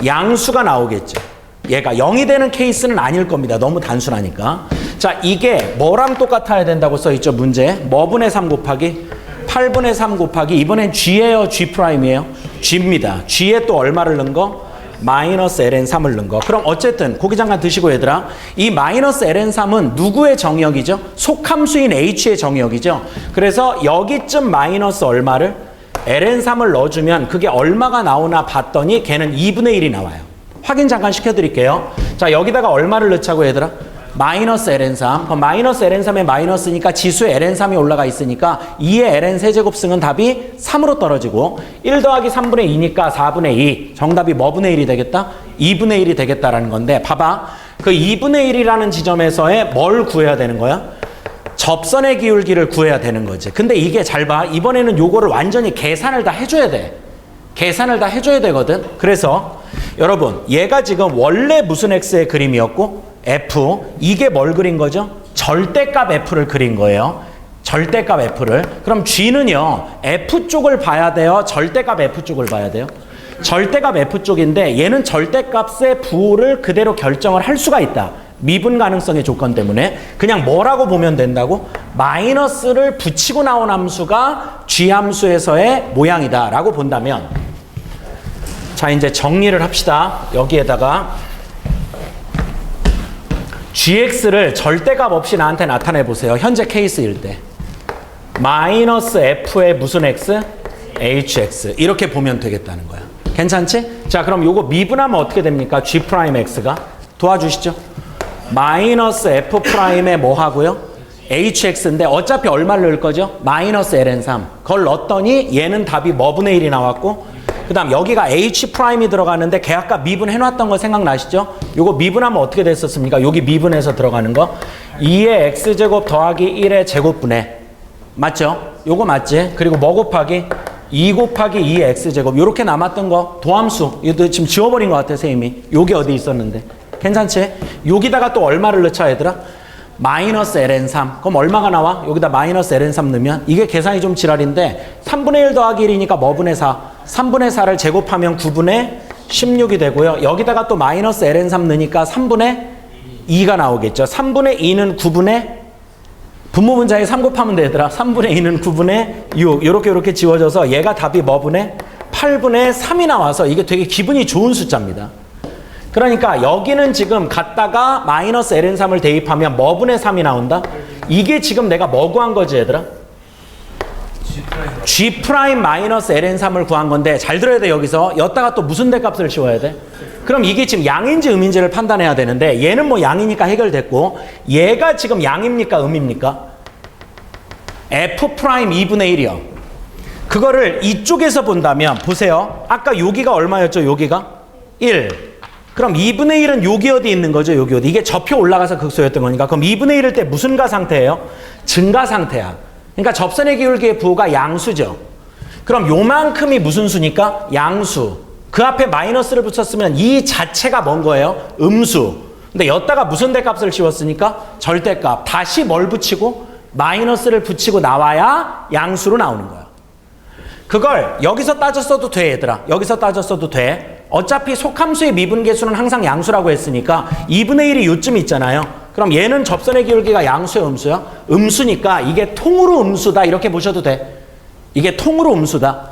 양수가 나오겠죠. 얘가 0이 되는 케이스는 아닐 겁니다. 너무 단순하니까. 자, 이게 뭐랑 똑같아야 된다고 써있죠? 문제. 뭐분의 3 곱하기 8분의 3 곱하기 이번엔 G예요? G'이에요? G입니다. G에 또 얼마를 넣은 거? 마이너스 ln3을 넣은 거. 그럼 어쨌든 고기 잠깐 드시고 얘들아, 이 마이너스 ln3은 누구의 정의역이죠? 속함수인 h의 정의역이죠. 그래서 여기쯤 마이너스 얼마를? ln3을 넣어주면 그게 얼마가 나오나 봤더니 걔는 2분의 1이 나와요. 확인 잠깐 시켜드릴게요. 자, 여기다가 얼마를 넣자고 얘들아? 마이너스 ln3. 그럼 마이너스 ln3에 마이너스니까 지수에 ln3이 올라가 있으니까 2의 ln 세제곱 승은 답이 3으로 떨어지고 1 더하기 3분의 2니까 4분의 2. 정답이 뭐분의 1이 되겠다? 2분의 1이 되겠다라는 건데 봐봐. 그 2분의 1이라는 지점에서의 뭘 구해야 되는 거야? 접선의 기울기를 구해야 되는 거지. 근데 이게 잘 봐. 이번에는 요거를 완전히 계산을 다 해줘야 돼. 계산을 다 해줘야 되거든. 그래서 여러분 얘가 지금 원래 무슨 x의 그림이었고 F, 이게 뭘 그린 거죠? 절대값 F를 그린 거예요. 절대값 F를. 그럼 G는요, F 쪽을 봐야 돼요? 절대값 F 쪽을 봐야 돼요? 절대값 F 쪽인데 얘는 절대값의 부호를 그대로 결정을 할 수가 있다. 미분 가능성의 조건 때문에. 그냥 뭐라고 보면 된다고? 마이너스를 붙이고 나온 함수가 G 함수에서의 모양이다 라고 본다면 자, 이제 정리를 합시다. 여기에다가 gx를 절대값 없이 나한테 나타내 보세요. 현재 케이스일 때. 마이너스 f의 무슨 x? hx. 이렇게 보면 되겠다는 거야. 괜찮지? 자, 그럼 요거 미분하면 어떻게 됩니까? g'x가. 도와주시죠. 마이너스 f'에 뭐 하고요? hx인데 어차피 얼마를 넣을 거죠? 마이너스 ln3. 그걸 넣었더니 얘는 답이 뭐분의 1이 나왔고 그 다음 여기가 H'이 들어가는데 걔 아까 미분해놨던 거 생각나시죠? 요거 미분하면 어떻게 됐었습니까? 여기 미분해서 들어가는 거 2의 X제곱 더하기 1의 제곱분의 맞죠? 요거 맞지? 그리고 뭐 곱하기? 2 곱하기 2의 X제곱 요렇게 남았던 거 도함수 이거 지금 지워버린 것 같아 선생님이. 요게 어디 있었는데 괜찮지? 여기다가 또 얼마를 넣자 얘들아? 마이너스 ln3. 그럼 얼마가 나와? 여기다 마이너스 ln3 넣으면 이게 계산이 좀 지랄인데 3분의 1 더하기 1이니까 뭐분의 4? 3분의 4를 제곱하면 9분의 16이 되고요. 여기다가 또 마이너스 ln3 넣으니까 3분의 2가 나오겠죠. 3분의 2는 9분의 분모분자에 3 곱하면 되더라. 3분의 2는 9분의 6. 요렇게 지워져서 얘가 답이 뭐분의 8분의 3이 나와서 이게 되게 기분이 좋은 숫자입니다. 그러니까 여기는 지금 갖다가 마이너스 ln3을 대입하면 뭐분의 3이 나온다? 이게 지금 내가 뭐 구한 거지 얘들아? G' 마이너스 ln3을 구한 건데 잘 들어야 돼. 여기서 여기다가 또 무슨 대값을 씌워야 돼? 그럼 이게 지금 양인지 음인지를 판단해야 되는데 얘는 뭐 양이니까 해결됐고 얘가 지금 양입니까 음입니까? F' 2분의 1이요. 그거를 이쪽에서 본다면 보세요. 아까 여기가 얼마였죠? 여기가? 1. 그럼 2분의 1은 여기 어디 있는 거죠? 여기 어디? 이게 접혀 올라가서 극소였던 거니까. 그럼 2분의 1일 때 무슨 가 상태예요? 증가 상태야. 그러니까 접선의 기울기의 부호가 양수죠. 그럼 요만큼이 무슨 수니까? 양수. 그 앞에 마이너스를 붙였으면 이 자체가 뭔 거예요? 음수. 근데 여기다가 무슨 대값을 씌웠으니까? 절대값. 다시 뭘 붙이고? 마이너스를 붙이고 나와야 양수로 나오는 거야. 그걸 여기서 따졌어도 돼 얘들아. 여기서 따졌어도 돼. 어차피 속함수의 미분계수는 항상 양수라고 했으니까 2분의 1이 요쯤 있잖아요. 그럼 얘는 접선의 기울기가 양수야 음수야? 음수니까 이게 통으로 음수다 이렇게 보셔도 돼. 이게 통으로 음수다.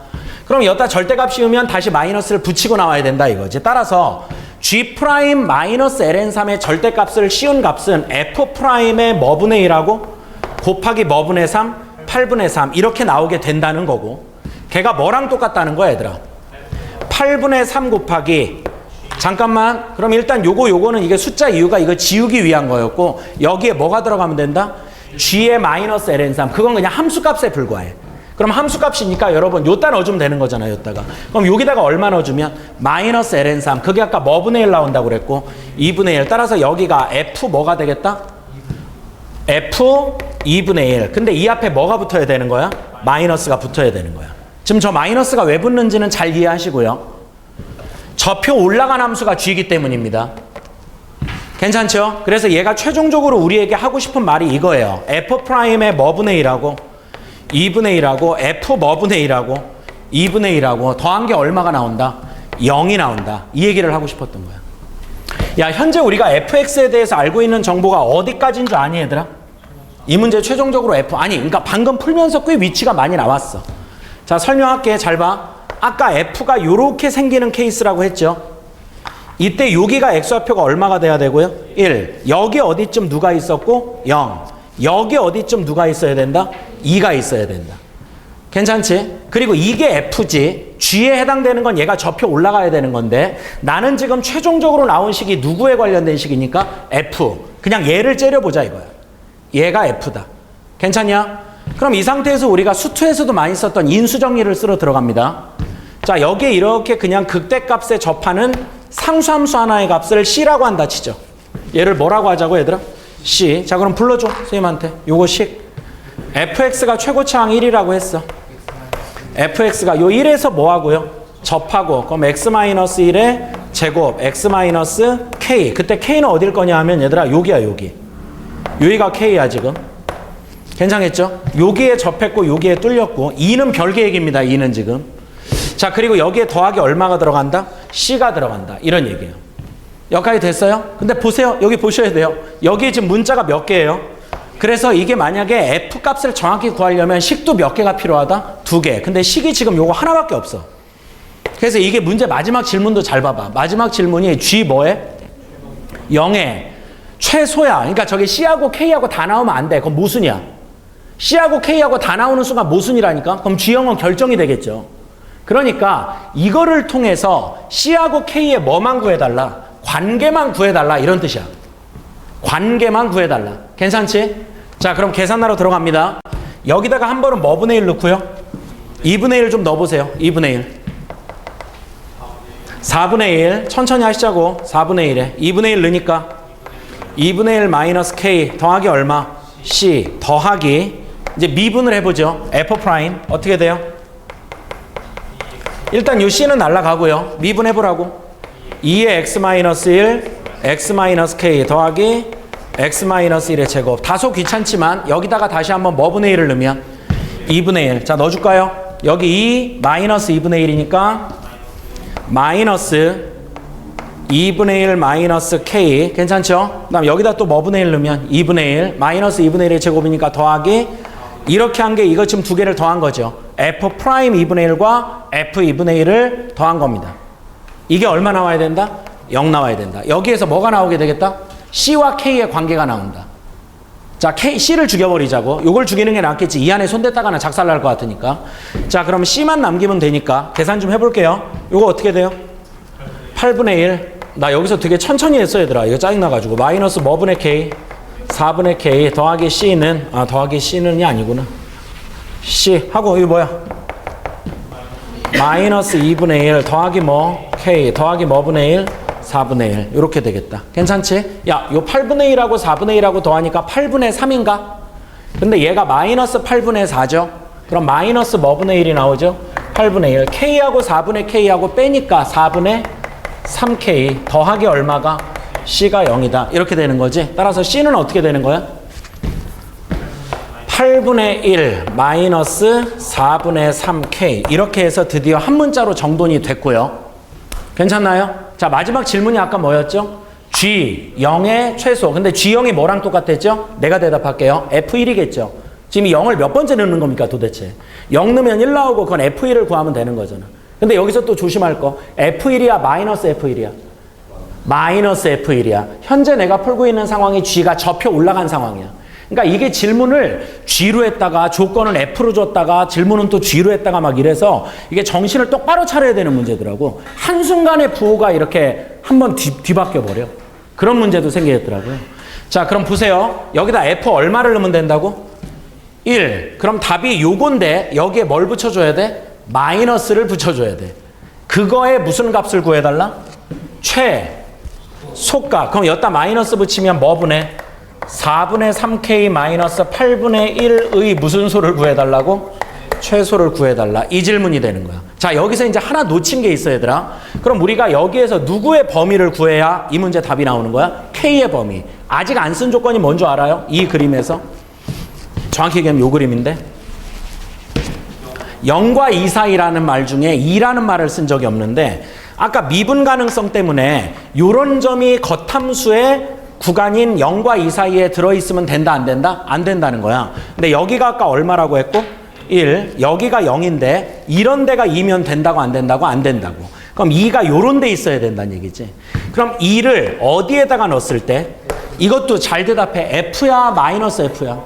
그럼 여기다 절대값 씌우면 다시 마이너스를 붙이고 나와야 된다 이거지. 따라서 G' 마이너스 ln3의 절대값을 씌운 값은 F'의 뭐분의 1하고 곱하기 뭐분의 3? 8분의 3 이렇게 나오게 된다는 거고 걔가 뭐랑 똑같다는 거야 얘들아? 8분의 3 곱하기 잠깐만. 그럼 일단 요거는 이게 숫자 이유가 이거 지우기 위한 거였고 여기에 뭐가 들어가면 된다? g의 마이너스 ln3. 그건 그냥 함수값에 불과해. 그럼 함수값이니까 여러분 요따 넣어주면 되는 거잖아요. 요따가. 그럼 여기다가 얼마 넣어주면 마이너스 ln3. 그게 아까 뭐분의 1 나온다고 그랬고 2분의 1. 따라서 여기가 f 뭐가 되겠다? f 2분의 1. 근데 이 앞에 뭐가 붙어야 되는 거야? 마이너스가 붙어야 되는 거야. 지금 저 마이너스가 왜 붙는지는 잘 이해하시고요. 저표 올라간 함수가 g이기 때문입니다. 괜찮죠? 그래서 얘가 최종적으로 우리에게 하고 싶은 말이 이거예요. f'의 뭐분의 1하고 2분의 1하고 f 뭐분의 1하고 2분의 1하고 더한 게 얼마가 나온다? 0이 나온다. 이 얘기를 하고 싶었던 거야. 야, 현재 우리가 fx에 대해서 알고 있는 정보가 어디까지인 줄 아니 얘들아? 이 문제 최종적으로 그러니까 방금 풀면서 꽤 위치가 많이 나왔어. 자, 설명할게. 잘 봐. 아까 f가 요렇게 생기는 케이스라고 했죠. 이때 여기가 x좌표가 얼마가 돼야 되고요? 1. 여기 어디쯤 누가 있었고? 0. 여기 어디쯤 누가 있어야 된다? 2가 있어야 된다. 괜찮지? 그리고 이게 f지. g에 해당되는 건 얘가 저표 올라가야 되는 건데 나는 지금 최종적으로 나온 식이 누구에 관련된 식이니까 f. 그냥 얘를 째려보자 이거야. 얘가 f다. 괜찮냐? 그럼 이 상태에서 우리가 수투에서도 많이 썼던 인수정리를 쓰러 들어갑니다. 자, 여기에 이렇게 그냥 극대값에 접하는 상수함수 하나의 값을 c라고 한다 치죠. 얘를 뭐라고 하자고 얘들아? c. 자, 그럼 불러줘 선생님한테. 요거 식. fx가 최고차항 1이라고 했어. fx가 요 1에서 뭐 하고요? 접하고. 그럼 x-1의 제곱 x-k. 그때 k는 어딜 거냐 하면 얘들아 여기야 여기. 여기가 k야 지금. 괜찮겠죠? 여기에 접했고 여기에 뚫렸고 2는 별개 얘기입니다. 2는 지금. 자, 그리고 여기에 더하기 얼마가 들어간다? c가 들어간다. 이런 얘기예요. 여기까지 됐어요? 근데 보세요. 여기 보셔야 돼요. 여기 지금 문자가 몇 개예요? 그래서 이게 만약에 f 값을 정확히 구하려면 식도 몇 개가 필요하다? 2개. 근데 식이 지금 요거 하나밖에 없어. 그래서 이게 문제 마지막 질문도 잘 봐봐. 마지막 질문이 g 뭐에? 0에 최소야. 그러니까 저기 c하고 k하고 다 나오면 안 돼. 그럼 모순이야. c하고 k하고 다 나오는 순간 모순이라니까? 그럼 g0은 결정이 되겠죠. 그러니까 이거를 통해서 c하고 k의 뭐만 구해달라? 관계만 구해달라. 이런 뜻이야. 관계만 구해달라. 괜찮지? 자, 그럼 계산하러 들어갑니다. 여기다가 한 번은 뭐분의 1 넣고요. 2분의 1 좀 넣어보세요. 2분의 1. 4분의 1. 천천히 하시자고. 4분의 1에. 2분의 1 넣으니까 2분의 1 마이너스 k 더하기 얼마? c 더하기 이제 미분을 해보죠. f 프라임 어떻게 돼요? 일단 요 c는 날라가고요. 미분해보라고. 2의 x-1 x-k 더하기 x-1의 제곱. 다소 귀찮지만 여기다가 다시 한번 뭐분의 1을 넣으면 2분의 1. 자, 넣어줄까요? 여기 2 마이너스 2분의 1이니까 마이너스 2분의 1 마이너스 k. 괜찮죠? 그 다음 여기다 또 뭐분의 1 넣으면 2분의 1 마이너스 2분의 1의 제곱이니까 더하기 이렇게 한 게 이거 지금 두 개를 더한 거죠. f 프라임 2분의 1과 f 2분의 1을 더한 겁니다. 이게 얼마 나와야 된다? 0 나와야 된다. 여기에서 뭐가 나오게 되겠다? c와 k의 관계가 나온다. 자, c를 죽여버리자고. 요걸 죽이는 게 낫겠지. 이 안에 손댔다가는 작살날 것 같으니까. 자, 그럼 c만 남기면 되니까 계산 좀 해볼게요. 요거 어떻게 돼요? 8분의 1. 나 여기서 되게 천천히 했어 얘들아. 이거 짜증나가지고. 마이너스 뭐분의 k 4분의 k 더하기 c는 더하기 c는이 아니구나. c 하고 이거 뭐야? 마이너스 2분의 1 더하기 뭐? k 더하기 뭐분의 1? 4분의 1 이렇게 되겠다. 괜찮지? 야, 요 8분의 1하고 4분의 1하고 더하니까 8분의 3인가? 근데 얘가 마이너스 8분의 4죠? 그럼 마이너스 뭐분의 1이 나오죠? 8분의 1. k하고 4분의 k하고 빼니까 4분의 3k 더하기 얼마가? c가 0이다. 이렇게 되는 거지. 따라서 c는 어떻게 되는 거야? 8분의 1 마이너스 4분의 3k 이렇게 해서 드디어 한 문자로 정돈이 됐고요. 괜찮나요? 자, 마지막 질문이 아까 뭐였죠? g 0의 최소. 근데 g0이 뭐랑 똑같았죠? 내가 대답할게요. f1이겠죠. 지금 이 0을 몇 번째 넣는 겁니까 도대체? 0 넣으면 1 나오고 그건 f1을 구하면 되는 거잖아. 근데 여기서 또 조심할 거. f1이야 마이너스 f1이야? 마이너스 f1이야. 현재 내가 풀고 있는 상황이 g가 접혀 올라간 상황이야. 그러니까 이게 질문을 G로 했다가 조건은 F로 줬다가 질문은 또 G로 했다가 막 이래서 이게 정신을 똑바로 차려야 되는 문제더라고. 한순간에 부호가 이렇게 한번 뒤바뀌어 버려. 그런 문제도 생기겠더라고요. 자, 그럼 보세요. 여기다 F 얼마를 넣으면 된다고? 1. 그럼 답이 요건데 여기에 뭘 붙여줘야 돼? 마이너스를 붙여줘야 돼. 그거에 무슨 값을 구해달라? 최소값. 그럼 여기다 마이너스 붙이면 뭐 분해? 4분의 3K 마이너스 8분의 1의 무슨 소를 구해달라고? 최소를 구해달라. 이 질문이 되는 거야. 자, 여기서 이제 하나 놓친 게 있어, 얘들아. 그럼 우리가 여기에서 누구의 범위를 구해야 이 문제 답이 나오는 거야? K의 범위. 아직 안 쓴 조건이 뭔 줄 알아요? 이 그림에서. 정확히 얘기하면 요 그림인데. 0과 2 사이라는 말 중에 2라는 말을 쓴 적이 없는데 아까 미분 가능성 때문에 요런 점이 겉함수의 구간인 0과 2 사이에 들어있으면 된다 안 된다? 안 된다는 거야. 근데 여기가 아까 얼마라고 했고? 1. 여기가 0인데 이런 데가 2면 된다고 안 된다고? 안 된다고. 그럼 2가 요런 데 있어야 된다는 얘기지. 그럼 2를 어디에다가 넣었을 때? 이것도 잘 대답해. F야 마이너스 F야?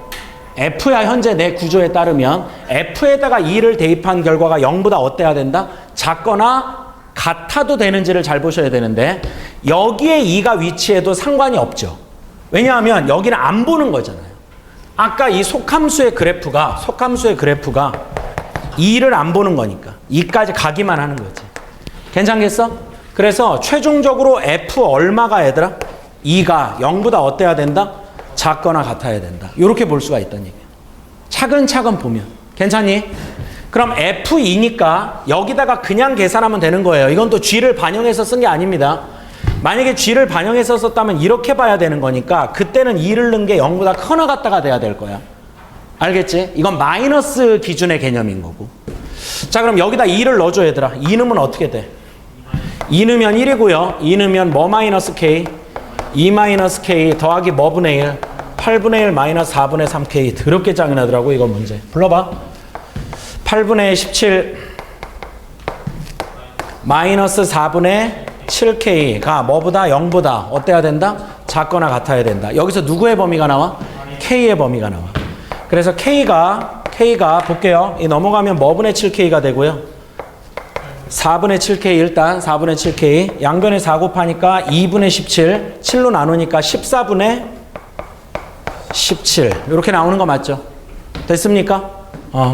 F야 현재 내 구조에 따르면 F에다가 2를 대입한 결과가 0보다 어때야 된다? 작거나 같아도 되는지를 잘 보셔야 되는데 여기에 2가 위치해도 상관이 없죠. 왜냐하면 여기는 안 보는 거잖아요. 아까 이 속함수의 그래프가 2를 안 보는 거니까 2까지 가기만 하는 거지. 괜찮겠어? 그래서 최종적으로 F 얼마가 얘들아? 2가 0보다 어때야 된다? 작거나 같아야 된다. 이렇게 볼 수가 있다는 얘기야. 차근차근 보면. 괜찮니? 그럼 F2니까 여기다가 그냥 계산하면 되는 거예요. 이건 또 G를 반영해서 쓴 게 아닙니다. 만약에 G를 반영해서 썼다면 이렇게 봐야 되는 거니까 그때는 2를 넣은 게 0보다 커나 같다가 돼야 될 거야. 알겠지? 이건 마이너스 기준의 개념인 거고. 자, 그럼 여기다 2를 넣어줘 얘들아. 2 넣으면 어떻게 돼? 2 넣으면 1이고요. 2 넣으면 뭐 마이너스 K? 2 마이너스 K 더하기 뭐 분의 1? 8분의 1 마이너스 4분의 3K. 더럽게 짱이나더라고 이건 문제. 불러봐. 8분의 17 마이너스 4분의 7K가 뭐보다 0보다 어때야 된다? 작거나 같아야 된다. 여기서 누구의 범위가 나와? K의 범위가 나와. 그래서 K가 볼게요. 이 넘어가면 뭐분의 7K가 되고요. 4분의 7K 일단 4분의 7K 양변에 4 곱하니까 2분의 17 7로 나누니까 14분의 17 이렇게 나오는 거 맞죠? 됐습니까?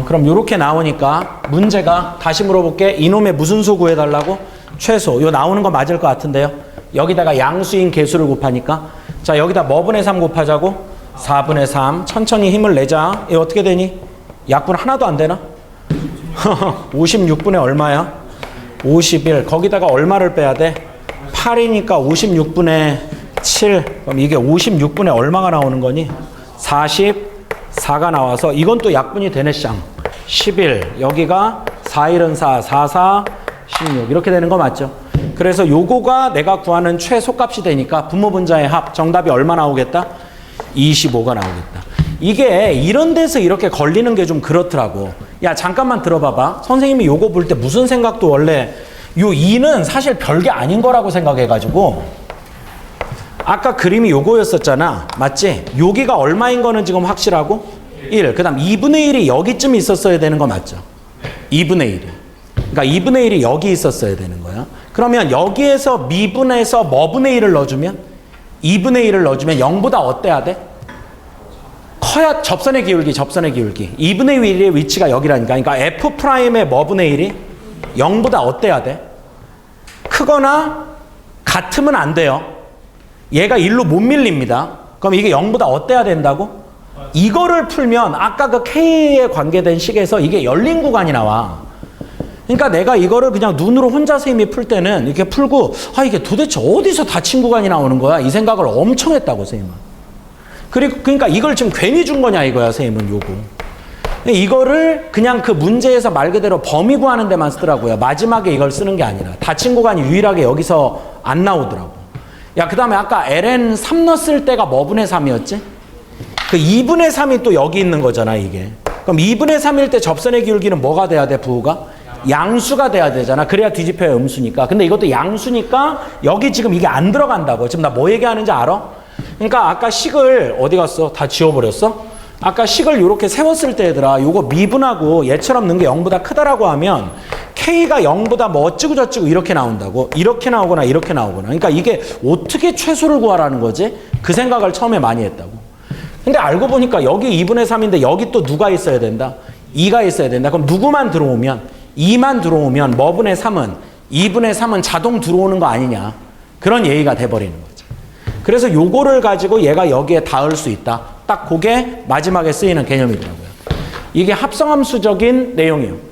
그럼 이렇게 나오니까 문제가 다시 물어볼게. 이놈의 무슨 수 구해달라고? 최소. 요 나오는 거 맞을 것 같은데요. 여기다가 양수인 개수를 곱하니까 자 여기다 뭐분의 3 곱하자고? 4분의 3 천천히 힘을 내자. 이거 어떻게 되니? 약분 하나도 안 되나? 56분의 얼마야? 51. 거기다가 얼마를 빼야 돼? 8이니까 56분의 7. 그럼 이게 56분의 얼마가 나오는 거니? 44가 나와서 이건 또 약분이 되네 쌍. 11. 여기가 4일은 4, 4, 4, 16 이렇게 되는 거 맞죠? 그래서 요거가 내가 구하는 최소값이 되니까 분모분자의 합 정답이 얼마 나오겠다? 25가 나오겠다. 이게 이런 데서 이렇게 걸리는 게 좀 그렇더라고. 야 잠깐만 들어봐봐. 선생님이 요거 볼 때 무슨 생각도 원래 요 2는 사실 별게 아닌 거라고 생각해가지고 아까 그림이 요거였었잖아. 맞지? 여기가 얼마인 거는 지금 확실하고 1. 그 다음 2분의 1이 여기쯤 있었어야 되는 거 맞죠? 2분의 1이. 그러니까 2분의 1이 여기 있었어야 되는 거야. 그러면 여기에서 미분해서 뭐분의 1을 넣어주면 2분의 1을 넣어주면 0보다 어때야 돼? 커야 접선의 기울기. 2분의 1의 위치가 여기라니까. 그러니까 F'의 뭐분의 1이 0보다 어때야 돼? 크거나 같으면 안 돼요. 얘가 1로 못 밀립니다. 그럼 이게 0보다 어때야 된다고? 이거를 풀면 아까 그 K에 관계된 식에서 이게 열린 구간이 나와. 그러니까 내가 이거를 그냥 눈으로 혼자서 이미 풀 때는 이렇게 풀고 이게 도대체 어디서 닫힌 구간이 나오는 거야? 이 생각을 엄청 했다고 선생님은. 그러니까 이걸 지금 괜히 준 거냐 이거야 선생님은 요거. 이거를 그냥 그 문제에서 말 그대로 범위 구하는 데만 쓰더라고요. 마지막에 이걸 쓰는 게 아니라 닫힌 구간이 유일하게 여기서 안 나오더라고. 야, 그 다음에 아까 ln 3 넣었을 때가 뭐분의 3이었지? 그 2분의 3이 또 여기 있는 거잖아 이게. 그럼 2분의 3일 때 접선의 기울기는 뭐가 돼야 돼 부호가? 양수가 돼야 되잖아. 그래야 뒤집혀야 음수니까. 근데 이것도 양수니까 여기 지금 이게 안 들어간다고. 지금 나 뭐 얘기하는지 알아? 그러니까 아까 식을 어디 갔어? 다 지워버렸어? 아까 식을 이렇게 세웠을 때 얘들아 요거 미분하고 얘처럼 넣은 게 0보다 크다라고 하면 K가 0보다 뭐 어찌고 저찌고 이렇게 나온다고? 이렇게 나오거나 이렇게 나오거나. 그러니까 이게 어떻게 최소를 구하라는 거지? 그 생각을 처음에 많이 했다고. 근데 알고 보니까 여기 2분의 3인데 여기 또 누가 있어야 된다? 2가 있어야 된다. 그럼 누구만 들어오면 2만 들어오면 뭐분의 3은 2분의 3은 자동 들어오는 거 아니냐. 그런 예의가 돼버리는 거죠. 그래서 요거를 가지고 얘가 여기에 닿을 수 있다. 딱 그게 마지막에 쓰이는 개념이더라고요. 이게 합성함수적인 내용이에요.